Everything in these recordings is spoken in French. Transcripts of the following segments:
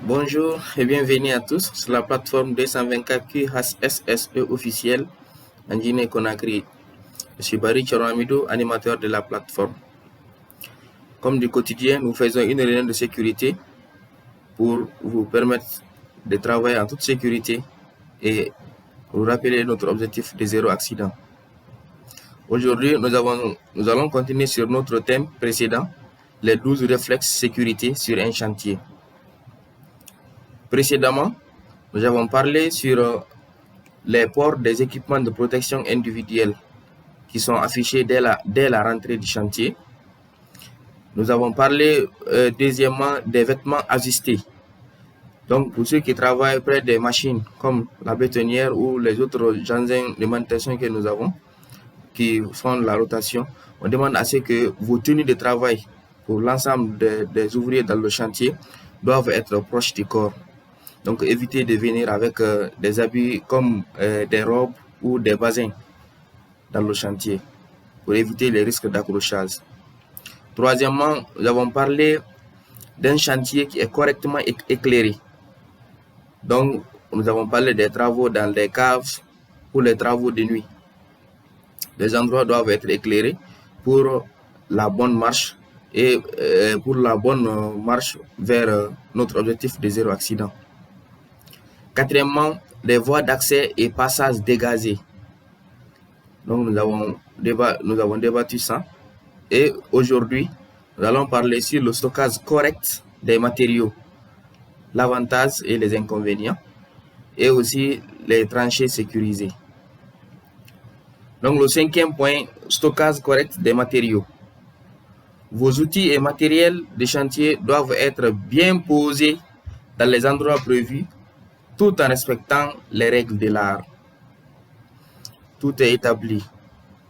Bonjour et bienvenue à tous sur la plateforme 224 QHSSE officielle en Guinée-Conakry. Je suis Barry Charamidou, animateur de la plateforme. Comme du quotidien, nous faisons une réunion de sécurité pour vous permettre de travailler en toute sécurité et vous rappeler notre objectif de zéro accident. Aujourd'hui, nous allons continuer sur notre thème précédent, les 12 réflexes sécurité sur un chantier. Précédemment, nous avons parlé sur les ports des équipements de protection individuelle qui sont affichés dès la rentrée du chantier. Nous avons parlé deuxièmement des vêtements ajustés. Donc pour ceux qui travaillent près des machines comme la bétonnière ou les autres engins de manutention que nous avons qui font la rotation, on demande à ce que vos tenues de travail pour l'ensemble des ouvriers dans le chantier doivent être proches du corps. Donc évitez de venir avec des habits comme des robes ou des bassins dans le chantier pour éviter les risques d'accrochage. Troisièmement, nous avons parlé d'un chantier qui est correctement éclairé. Donc nous avons parlé des travaux dans les caves ou les travaux de nuit. Les endroits doivent être éclairés pour la bonne marche et pour la bonne marche vers notre objectif de zéro accident. Quatrièmement, les voies d'accès et passages dégazés. Donc nous avons débattu ça. Et aujourd'hui, nous allons parler sur le stockage correct des matériaux, l'avantage et les inconvénients, et aussi les tranchées sécurisées. Donc le cinquième point, stockage correct des matériaux. Vos outils et matériels de chantier doivent être bien posés dans les endroits prévus, tout en respectant les règles de l'art. Tout est établi,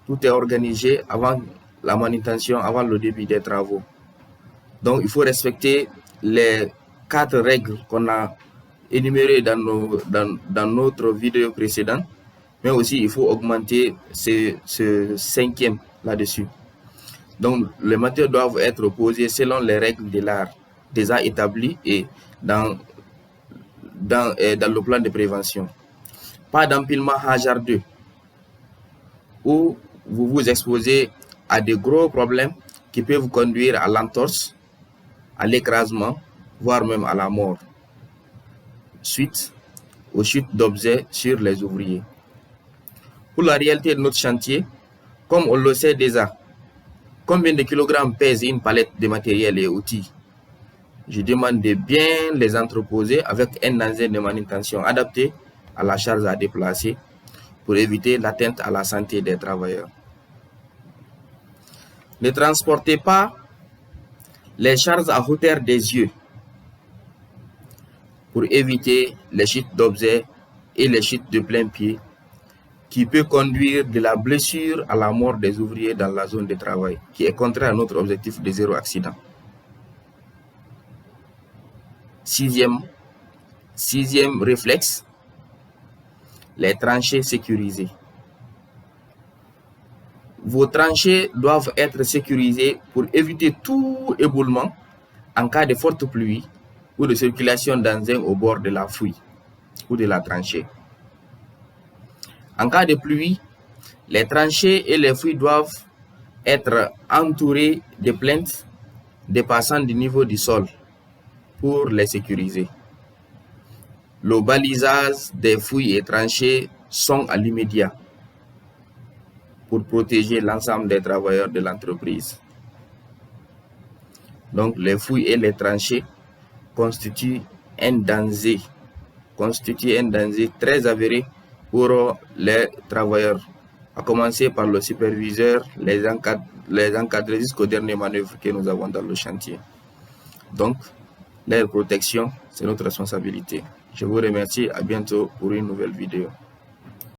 tout est organisé avant la manutention, avant le début des travaux. Donc il faut respecter les 4 règles qu'on a énumérées dans notre vidéo précédente, mais aussi il faut augmenter ce cinquième là-dessus. Donc les matériaux doivent être posés selon les règles de l'art déjà établies et dans le plan de prévention. Pas d'empilement hasardeux où vous vous exposez à de gros problèmes qui peuvent vous conduire à l'entorse, à l'écrasement, voire même à la mort, suite aux chutes d'objets sur les ouvriers. Pour la réalité de notre chantier, comme on le sait déjà, combien de kilogrammes pèse une palette de matériel et outils? Je demande de bien les entreposer avec un engin de manutention adapté à la charge à déplacer pour éviter l'atteinte à la santé des travailleurs. Ne transportez pas les charges à hauteur des yeux pour éviter les chutes d'objets et les chutes de plein pied qui peut conduire de la blessure à la mort des ouvriers dans la zone de travail, qui est contraire à notre objectif de zéro accident. Sixième réflexe, les tranchées sécurisées. Vos tranchées doivent être sécurisées pour éviter tout éboulement en cas de forte pluie ou de circulation d'engins au bord de la fouille ou de la tranchée. En cas de pluie, les tranchées et les fouilles doivent être entourées de plinthes dépassant du niveau du sol pour les sécuriser. Le balisage des fouilles et tranchées sont à l'immédiat pour protéger l'ensemble des travailleurs de l'entreprise. Donc les fouilles et les tranchées constituent un danger très avéré pour les travailleurs, à commencer par le superviseur, les encadrés jusqu'aux dernières manœuvres que nous avons dans le chantier. Donc, leur protection, c'est notre responsabilité. Je vous remercie, à bientôt pour une nouvelle vidéo.